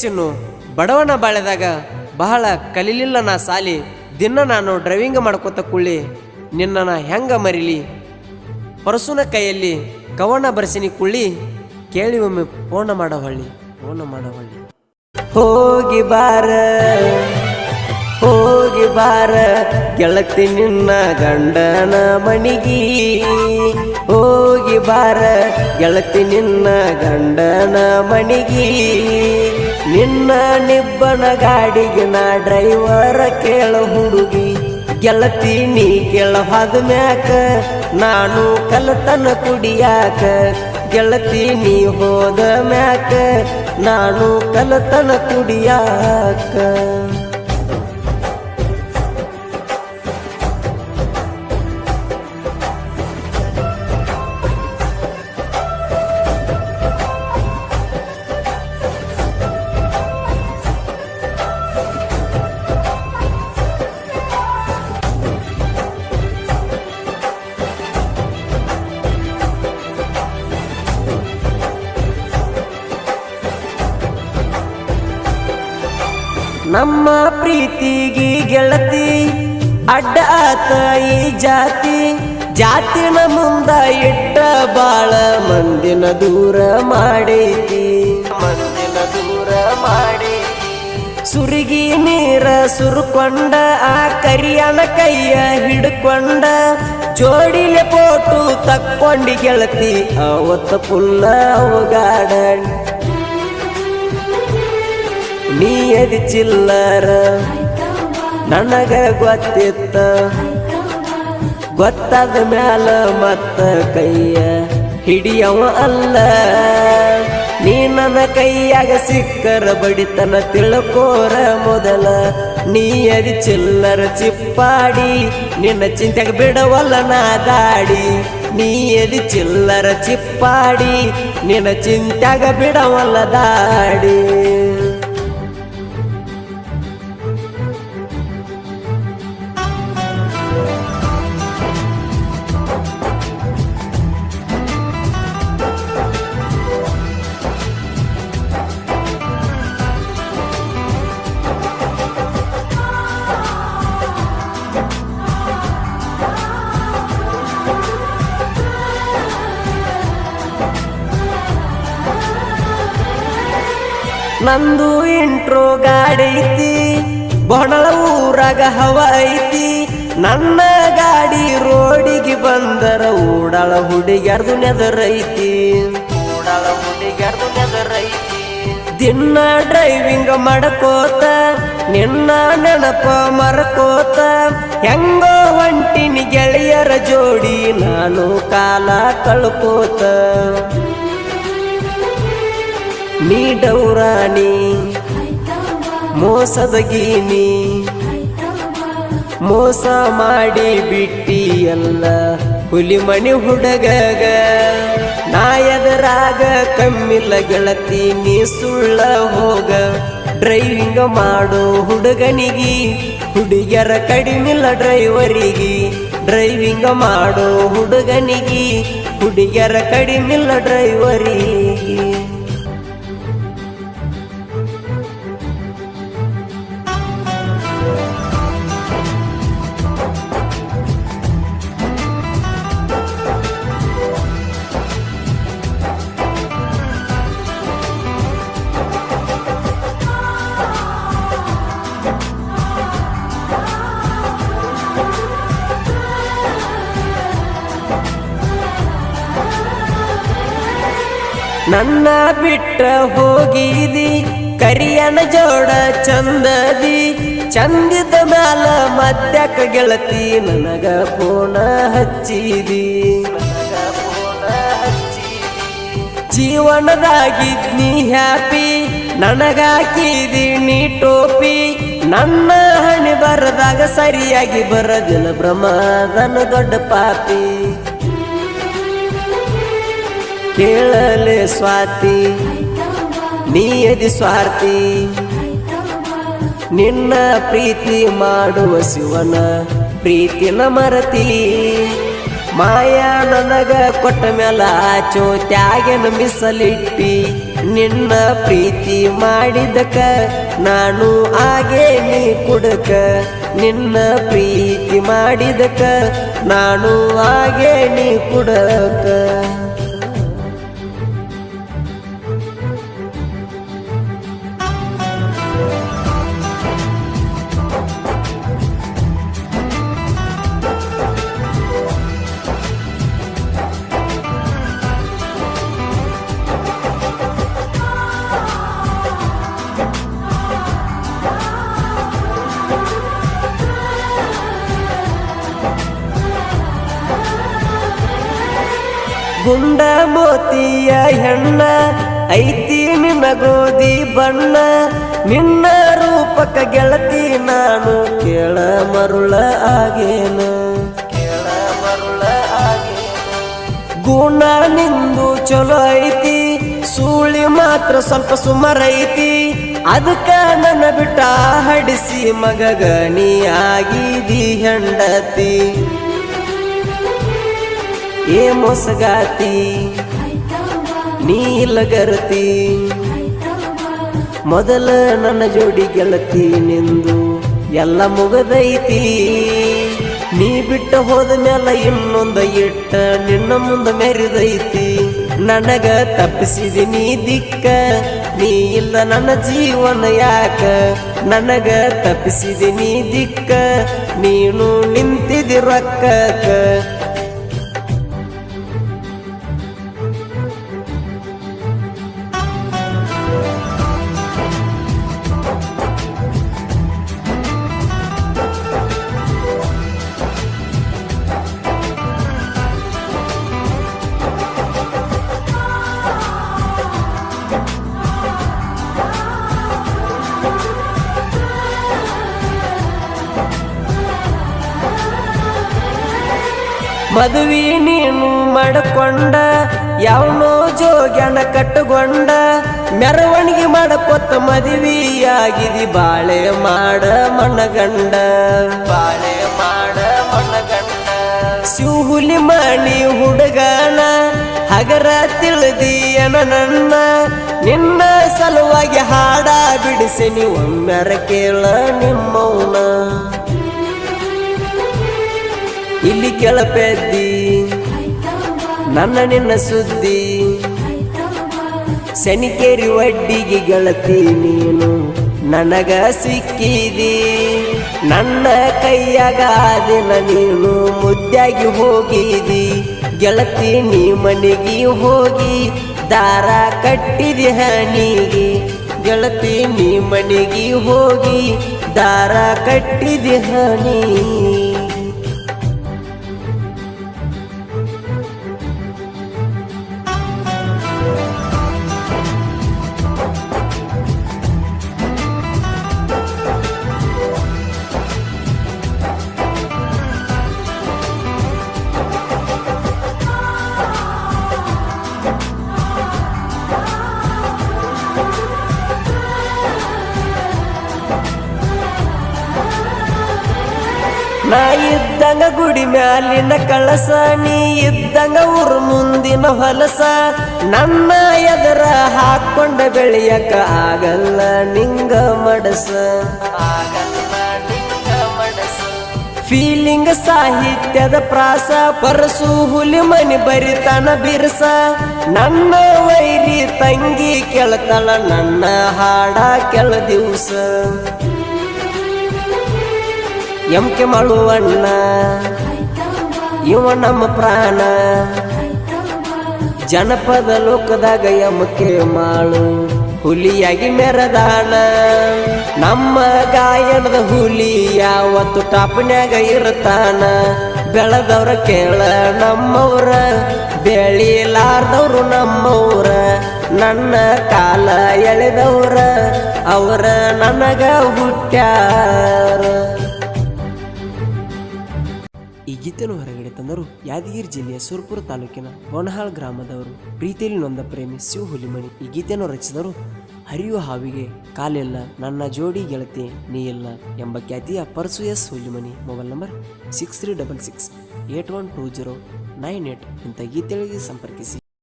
ಚಿನ್ನು ಬಡವನ ಬಾಳೆದಾಗ ಬಹಳ ಕಲಿಲಿಲ್ಲ ನಾ ಸಾಲಿ. ದಿನ ನಾನು ಡ್ರೈವಿಂಗ್ ಮಾಡ್ಕೋತ ಕುಳ್ಳಿ ನಿನ್ನ ಹೆಂಗ ಮರಿಲಿ. ಪರಸುನ ಕೈಯಲ್ಲಿ ಕವನ ಬರ್ಸಿನಿ ಕುಳ್ಳಿ, ಕೇಳಿ ಒಮ್ಮೆ ಫೋನ ಮಾಡೋ ಹೊಳ್ಳಿ. ಹೋಗಿ ಬಾರ ಹೋಗಿ ಬಾರ ಗೆಳತಿ ನಿನ್ನ ಗಂಡನ ಮಣಿಗಿ. ಹೋಗಿ ಬಾರ ಗೆಳತಿ ನಿನ್ನ ಗಂಡನ ಮಣಿಗಿ. ನಿನ್ನ ನಿಬ್ಬನ ಗಾಡಿಗೆ ನಾ ಡ್ರೈವರ ಕೇಳ ಹುಡುಗಿ. ಗೆಳತಿ ನೀ ಕೇಳ ಹಾದ ಮ್ಯಾಕ ನಾನು ಕಲತನ ಕುಡಿಯಾಕ. ಗೆಳತಿ ನೀ ಹೋದ ಮ್ಯಾಕ ನಾನು ಕಲತನ ಕುಡಿಯಾಕ. ನಮ್ಮ ಪ್ರೀತಿಗಿ ಗೆಳತಿ ಅಡ್ಡ ಆತ ಈ ಜಾತಿ. ಜಾತಿನ ಮುಂದ ಇಟ್ಟ ಬಾಳ ಮಂದಿನ ದೂರ ಮಾಡೈತಿ. ಸುರಿಗಿ ನೀರ ಸುರುಕೊಂಡ ಆ ಕರಿಯನ ಕೈಯ ಹಿಡ್ಕೊಂಡ ಜೋಡಿಲೆ ಪೋಟು ತಕ್ಕೊಂಡಿ ಗೆಳತಿ ಅವತ್ತ ಪುಲ್ಲ ಅವಗಾಡ. ನೀ ಎದಿ ಚಿಲ್ಲರ ನನಗ ಗೊತ್ತಿತ್ತ, ಗೊತ್ತಾದ ಮ್ಯಾಲ ಮತ್ತ ಕೈಯ ಹಿಡಿಯವ ಅಲ್ಲ. ನೀ ನನ್ನ ಕೈಯಾಗ ಸಿಕ್ಕರ ಬಡಿತನ ತಿಳ್ಕೋರ ಮೊದಲ. ನೀ ಎದಿ ಚಿಲ್ಲರ ಚಿಪ್ಪಾಡಿ ನಿನ್ನ ಚಿಂತೆಗ ಬಿಡವಲ್ಲ ನಾ ದಾಡಿ. ನೀ ಎದಿ ಚಿಲ್ಲರ ಚಿಪ್ಪಾಡಿ ನಿನ್ನ ಚಿಂತೆಗ ಬಿಡವಲ್ಲ ದಾಡಿ. ನಂದು ಇಂಟ್ರೋ ಗಾಡಿ ಐತಿ, ಬಹಳ ಊರಾಗ ಹವ ಐತಿ. ನನ್ನ ಗಾಡಿ ರೋಡಿಗೆ ಬಂದರ ಓಡಾಳ ಹುಡುಗ್ಯಾರ್ದು ನೆದರೈತಿ. ದಿನ ಡ್ರೈವಿಂಗ್ ಮಾಡ್ಕೋತ ನಿನ್ನ ನೆನಪ ಮರ್ಕೋತ ಹೆಂಗೋ ಹೊಂಟಿನಿ ಗೆಳೆಯರ ಜೋಡಿ ನಾನು ಕಾಲ ಕಳ್ಕೋತ. ನೀ ಡೌರಾಣಿ ಮೋಸದ ಗೀನಿ, ಮೋಸ ಮಾಡಿ ಬಿಟ್ಟಿ ಎಲ್ಲ ಹುಲಿ ಮಣಿ ಹುಡುಗಗ. ನಾ ಎದರಾಗ ಕಮ್ಮಿಲ್ಲ ಗೆಳತಿ ನೀ ಸುಳ್ಳ ಹೋಗ. ಡ್ರೈವಿಂಗ್ ಮಾಡೋ ಹುಡುಗನಿಗಿ ಹುಡುಗ್ಯರ ಕಡಿಮಿಲ್ಲ ಡ್ರೈವರಿಗಿ. ಡ್ರೈವಿಂಗ್ ಮಾಡೋ ಹುಡುಗನಿಗಿ ಹುಡುಗ್ಯರ ಕಡಿಮಿಲ್ಲ ಡ್ರೈವರಿಗಿ. ನನ್ನ ಬಿಟ್ಟ ಹೋಗಿದಿ ಕರಿಯನ ಜೋಡ ಚಂದದಿ. ಚಂದಿದ ಮ್ಯಾಲ ಮದ್ಯಕ ಗೆಳತಿ ನನಗ ಫೋನ ಹಚ್ಚಿದಿ. ಜೀವನದಾಗಿದ್ ನೀ ಹ್ಯಾಪಿ ನನಗಾಕಿದಿ ನೀ ಟೋಪಿ. ನನ್ನ ಹಣಿ ಬರದಾಗ ಸರಿಯಾಗಿ ಬರದಿಲ್ಲ ಬ್ರಹ್ಮದನ ದೊಡ್ಡ ಪಾಪಿ. ಕೇಳಲೆ ಸ್ವಾತಿ ನೀ ಎದಿ ಸ್ವಾರ್ಥಿ. ನಿನ್ನ ಪ್ರೀತಿ ಮಾಡುವ ಶಿವನ ಪ್ರೀತಿನ ಮರತಿ. ಮಾಯಾ ನನಗ ಕೊಟ್ಟ ಮ್ಯಾಲ ಚೋತ್ಯಾಗೆನ ಮಿಸಲಿಟ್ಟಿ. ನಿನ್ನ ಪ್ರೀತಿ ಮಾಡಿದಕ ನಾನು ಆಗೇ ನೀ ಕುಡಕ ನಿನ್ನ ಪ್ರೀತಿ ಮಾಡಿದಕ ನಾನು ಆಗೇ ನೀ ಕುಡಕ ಗುಂಡ ಮೋತಿಯ ಹೆಣ್ಣ ಐತಿ ನಿನ್ನ ಗೋಧಿ ಬಣ್ಣ ನಿನ್ನ ರೂಪಕ ಗೆಳತಿ ನಾನು ಕೇಳ ಮರುಳ ಆಗೇನು ಗುಣ ನಿಂದು ಚಲೋ ಐತಿ ಸೂಳಿ ಮಾತ್ರ ಸ್ವಲ್ಪ ಸುಮಾರೈತಿ ಅದಕ್ಕ ನನ್ನ ಬಿಟ್ಟ ಹಡಿಸಿ ಮಗಗ ನೀ ಆಗಿದಿ ಹೆಂಡತಿ ಏ ಮೊಸಗಾತಿ ನೀ ಲಗರ್ತಿ ಮೊದಲ ನನ್ನ ಜೋಡಿ ಗೆಳತಿ ನಿಂದು ಎಲ್ಲ ಮುಗದೈತಿ ನೀ ಬಿಟ್ಟ ಹೋದ ಮೇಲೆ ಇನ್ನೊಂದ ಇಟ್ಟ ನಿನ್ನ ಮುಂದ ಮೆರಿದೈತಿ ನನಗ ತಪ್ಪಿಸಿದಿ ನೀ ದಿಕ್ಕ ನೀ ಇಲ್ಲ ನನ್ನ ಜೀವನ ಯಾಕ ನನಗ ತಪ್ಪಿಸಿದಿ ನೀ ದಿಕ್ಕ ನೀನು ನಿಂತಿದಿ ರೊಕ್ಕಕ್ಕ ಮದುವೆ ನೀನು ಮಾಡಿಕೊಂಡ ಯಾವನೋ ಜೋಗ್ಯಾನ ಕಟ್ಟುಕೊಂಡ ಮೆರವಣಿಗೆ ಮಾಡಕೊತ್ತ ಮದುವೆಯಾಗಿದಿ ಬಾಳೆ ಮಾಡ ಮಣ್ಣಗಂಡ ಬಾಳೆ ಮಾಡ ಮಣ್ಣಗಂಡ ಶಿವಹುಲಿ ಮಣಿ ಹುಡುಗನ ಹಗರ ತಿಳಿದಿಯನ ನನ್ನ ನಿನ್ನ ಸಲುವಾಗಿ ಹಾಡ ಬಿಡಿಸಿ ನೀವು ಒಮ್ಮೆರ ಕೇಳ ನಿಮ್ಮವನ ಇಲ್ಲಿ ಕೆಳಪೆದ್ದಿ ನನ್ನ ನಿನ್ನ ಸುದ್ದಿ ಶನಿಕೇರಿ ವಡ್ಡಿಗೆ ಗೆಳತಿ ನೀನು ನನಗ ಸಿಕ್ಕಿದಿ ನನ್ನ ಕೈಯಾಗ ದಿನ ನೀನು ಮುದ್ದಾಗಿ ಹೋಗಿದಿ ಗೆಳತಿ ನೀ ಮನೆಗೆ ಹೋಗಿ ದಾರ ಕಟ್ಟಿದಿ ಹನಿಗೆ ಗೆಳತಿ ನೀ ಮನೆಗೆ ಹೋಗಿ ದಾರ ಕಟ್ಟಿದಿ ಹನಿ ನಾ ಇದ್ದಂಗ ಗುಡಿ ಮ್ಯಾಲಿನ ಕಳಸ ನೀ ಇದ್ದಂಗ ಊರು ಮುಂದಿನ ಹೊಲಸ ನನ್ನ ಎದರ ಹಾಕೊಂಡ ಬೆಳೆಯಕ ಆಗಲ್ಲ ನಿಂಗ ಮಡಸ ಫೀಲಿಂಗ್ ಸಾಹಿತ್ಯದ ಪ್ರಾಸ ಪರಸು ಹುಲಿ ಮನಿ ಬರಿತಾನ ಬಿರ್ಸ ನನ್ನ ವೈರಿ ತಂಗಿ ಕೇಳ್ತಾಳ ನನ್ನ ಹಾಡ ಕೆಲ ದಿವಸ ಎಂಕೆ ಮಾಡುವಣ್ಣ ಇವ ನಮ್ಮ ಪ್ರಾಣ ಜನಪದ ಲೋಕದಾಗ ಎಂಕೆ ಮಾಳು ಹುಲಿಯಾಗಿ ಮೆರದಾನ ನಮ್ಮ ಗಾಯನದ ಹುಲಿ ಯಾವತ್ತು ಟಾಪ್ನ್ಯಾಗ ಇರ್ತಾನ ಬೆಳೆದವ್ರ ಕೇಳ ನಮ್ಮವ್ರ ಬೆಳಿಲಾರ್ದವ್ರು ನಮ್ಮವ್ರ ನನ್ನ ಕಾಲ ಎಳೆದವ್ರ ಅವರ ನನಗ ಹುಟ್ಟ್ಯಾರ ಈ ಗೀತೆಯನ್ನು ಹೊರಗಡೆ ತಂದರು ಯಾದಗಿರಿ ಜಿಲ್ಲೆಯ ಸುರಪುರ ತಾಲೂಕಿನ ಗೋಣಹಾಳ್ ಗ್ರಾಮದವರು ಪ್ರೀತಿಯಲ್ಲಿ ನೊಂದ ಪ್ರೇಮಿ ಶಿವ ಹುಲಿಮಣಿ. ಈ ಗೀತೆಯನ್ನು ರಚಿಸಿದರು ಹರಿಯುವ ಹಾವಿಗೆ ಕಾಲೆಲ್ಲ ನನ್ನ ಜೋಡಿ ಗೆಳತಿ ನೀ ಇಲ್ಲ ಎಂಬ ಖ್ಯಾತಿಯ Parasu S Hulimani. Mobile number 6366812098. ಇಂಥ ಗೀತೆಗಳಿಗೆ ಸಂಪರ್ಕಿಸಿ.